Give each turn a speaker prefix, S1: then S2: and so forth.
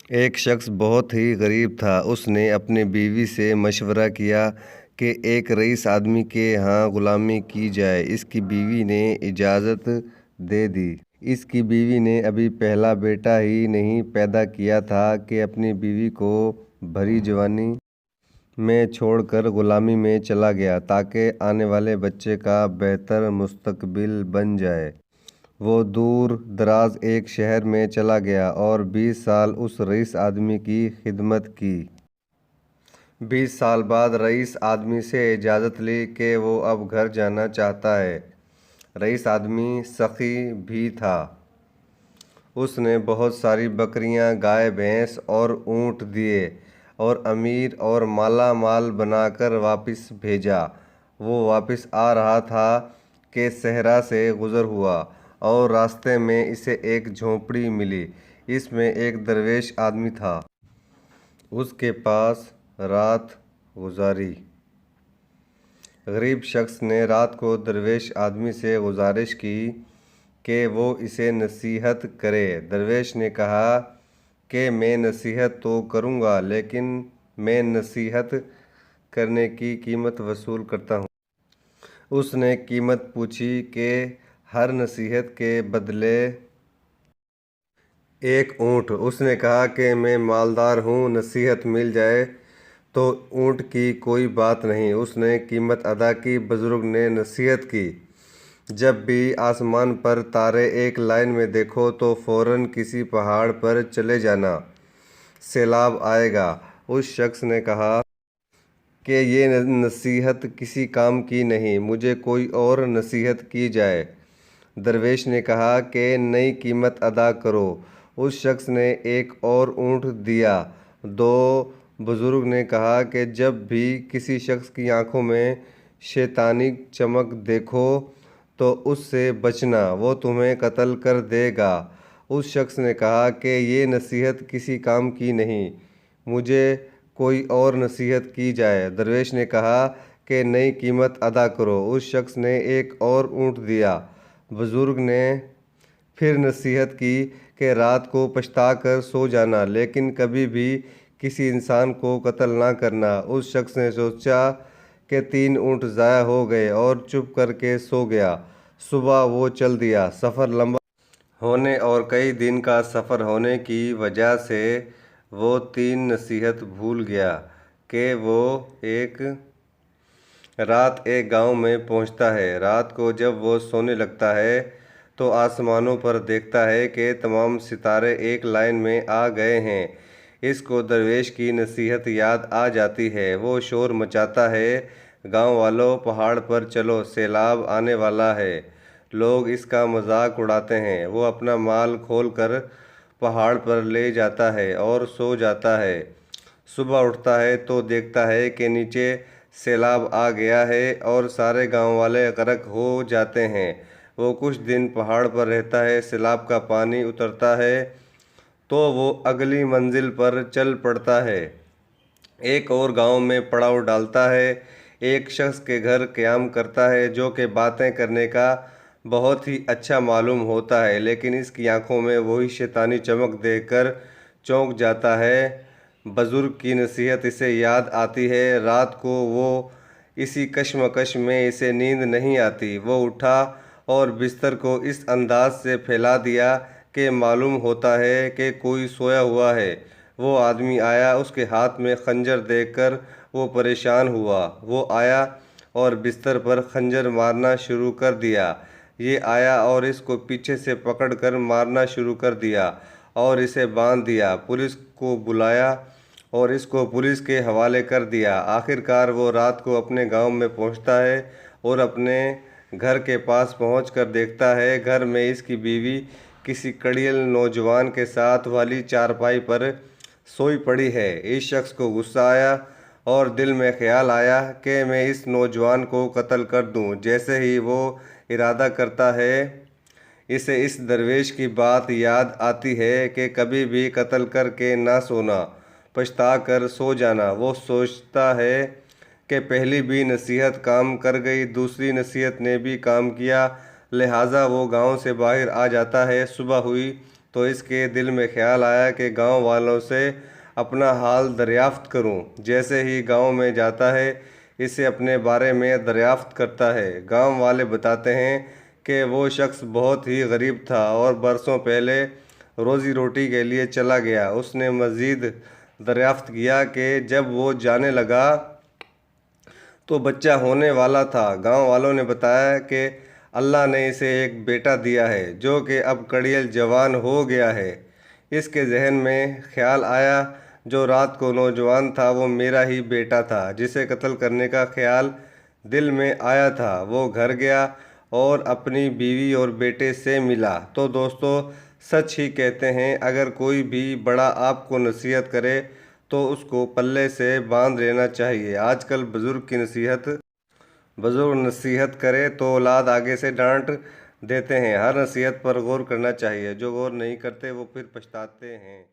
S1: ایک شخص بہت ہی غریب تھا۔ اس نے اپنی بیوی سے مشورہ کیا کہ ایک رئیس آدمی کے ہاں غلامی کی جائے۔ اس کی بیوی نے اجازت دے دی۔ اس کی بیوی نے ابھی پہلا بیٹا ہی نہیں پیدا کیا تھا کہ اپنی بیوی کو بھری جوانی میں چھوڑ کر غلامی میں چلا گیا تاکہ آنے والے بچے کا بہتر مستقبل بن جائے۔ وہ دور دراز ایک شہر میں چلا گیا اور 20 سال اس رئیس آدمی کی خدمت کی۔ 20 سال بعد رئیس آدمی سے اجازت لی کہ وہ اب گھر جانا چاہتا ہے۔ رئیس آدمی سخی بھی تھا۔ اس نے بہت ساری بکریاں، گائے، بھینس اور اونٹ دیے اور امیر اور مالا مال بنا کر واپس بھیجا۔ وہ واپس آ رہا تھا کہ صحرا سے گزر ہوا اور راستے میں اسے ایک جھونپڑی ملی۔ اس میں ایک درویش آدمی تھا۔ اس کے پاس رات گزاری۔ غریب شخص نے رات کو درویش آدمی سے گزارش کی کہ وہ اسے نصیحت کرے۔ درویش نے کہا کہ میں نصیحت تو کروں گا لیکن میں نصیحت کرنے کی قیمت وصول کرتا ہوں۔ اس نے قیمت پوچھی کہ ہر نصیحت کے بدلے ایک اونٹ۔ اس نے کہا کہ میں مالدار ہوں، نصیحت مل جائے تو اونٹ کی کوئی بات نہیں۔ اس نے قیمت ادا کی۔ بزرگ نے نصیحت کی، جب بھی آسمان پر تارے ایک لائن میں دیکھو تو فوراً کسی پہاڑ پر چلے جانا، سیلاب آئے گا۔ اس شخص نے کہا کہ یہ نصیحت کسی کام کی نہیں، مجھے کوئی اور نصیحت کی جائے۔ درویش نے کہا کہ نئی قیمت ادا کرو۔ اس شخص نے ایک اور اونٹ دیا۔ دو بزرگ نے کہا کہ جب بھی کسی شخص کی آنکھوں میں شیطانی چمک دیکھو تو اس سے بچنا، وہ تمہیں قتل کر دے گا۔ اس شخص نے کہا کہ یہ نصیحت کسی کام کی نہیں، مجھے کوئی اور نصیحت کی جائے۔ درویش نے کہا کہ نئی قیمت ادا کرو۔ اس شخص نے ایک اور اونٹ دیا۔ بزرگ نے پھر نصیحت کی کہ رات کو پچھتا کر سو جانا لیکن کبھی بھی کسی انسان کو قتل نہ کرنا۔ اس شخص نے سوچا کہ 3 اونٹ ضائع ہو گئے اور چپ کر کے سو گیا۔ صبح وہ چل دیا۔ سفر لمبا ہونے اور کئی دن کا سفر ہونے کی وجہ سے وہ 3 نصیحت بھول گیا کہ وہ ایک رات ایک گاؤں میں پہنچتا ہے۔ رات کو جب وہ سونے لگتا ہے تو آسمانوں پر دیکھتا ہے کہ تمام ستارے ایک لائن میں آ گئے ہیں۔ اس کو درویش کی نصیحت یاد آ جاتی ہے۔ وہ شور مچاتا ہے، گاؤں والوں، پہاڑ پر چلو، سیلاب آنے والا ہے۔ لوگ اس کا مذاق اڑاتے ہیں۔ وہ اپنا مال کھول کر پہاڑ پر لے جاتا ہے اور سو جاتا ہے۔ صبح اٹھتا ہے تو دیکھتا ہے کہ نیچے سیلاب آ گیا ہے اور سارے گاؤں والے غرق ہو جاتے ہیں۔ وہ کچھ دن پہاڑ پر رہتا ہے۔ سیلاب کا پانی اترتا ہے تو وہ اگلی منزل پر چل پڑتا ہے۔ ایک اور گاؤں میں پڑاؤ ڈالتا ہے۔ ایک شخص کے گھر قیام کرتا ہے جو کہ باتیں کرنے کا بہت ہی اچھا معلوم ہوتا ہے لیکن اس کی آنکھوں میں وہی شیطانی چمک دیکھ کر چونک جاتا ہے۔ بزرگ کی نصیحت اسے یاد آتی ہے۔ رات کو وہ اسی کشمکش میں اسے نیند نہیں آتی۔ وہ اٹھا اور بستر کو اس انداز سے پھیلا دیا کہ معلوم ہوتا ہے کہ کوئی سویا ہوا ہے۔ وہ آدمی آیا، اس کے ہاتھ میں خنجر دیکھ کر وہ پریشان ہوا۔ وہ آیا اور بستر پر خنجر مارنا شروع کر دیا۔ یہ آیا اور اس کو پیچھے سے پکڑ کر مارنا شروع کر دیا اور اسے باندھ دیا۔ پولیس کو بلایا اور اس کو پولیس کے حوالے کر دیا۔ آخر کار وہ رات کو اپنے گاؤں میں پہنچتا ہے اور اپنے گھر کے پاس پہنچ کر دیکھتا ہے گھر میں اس کی بیوی کسی کڑیل نوجوان کے ساتھ والی چارپائی پر سوئی پڑی ہے۔ اس شخص کو غصہ آیا اور دل میں خیال آیا کہ میں اس نوجوان کو قتل کر دوں۔ جیسے ہی وہ ارادہ کرتا ہے اسے اس درویش کی بات یاد آتی ہے کہ کبھی بھی قتل کر کے نہ سونا، پچھتا کر سو جانا۔ وہ سوچتا ہے کہ پہلی بھی نصیحت کام کر گئی، دوسری نصیحت نے بھی کام کیا، لہٰذا وہ گاؤں سے باہر آ جاتا ہے۔ صبح ہوئی تو اس کے دل میں خیال آیا کہ گاؤں والوں سے اپنا حال دریافت کروں۔ جیسے ہی گاؤں میں جاتا ہے اسے اپنے بارے میں دریافت کرتا ہے۔ گاؤں والے بتاتے ہیں کہ وہ شخص بہت ہی غریب تھا اور برسوں پہلے روزی روٹی کے لیے چلا گیا۔ اس نے مزید دریافت کیا کہ جب وہ جانے لگا تو بچہ ہونے والا تھا۔ گاؤں والوں نے بتایا کہ اللہ نے اسے ایک بیٹا دیا ہے جو کہ اب کڑیل جوان ہو گیا ہے۔ اس کے ذہن میں خیال آیا جو رات کو نوجوان تھا وہ میرا ہی بیٹا تھا جسے قتل کرنے کا خیال دل میں آیا تھا۔ وہ گھر گیا اور اپنی بیوی اور بیٹے سے ملا۔ تو دوستو سچ ہی کہتے ہیں، اگر کوئی بھی بڑا آپ کو نصیحت کرے تو اس کو پلے سے باندھ لینا چاہیے۔ آج کل بزرگ نصیحت کرے تو اولاد آگے سے ڈانٹ دیتے ہیں۔ ہر نصیحت پر غور کرنا چاہیے، جو غور نہیں کرتے وہ پھر پچھتاتے ہیں۔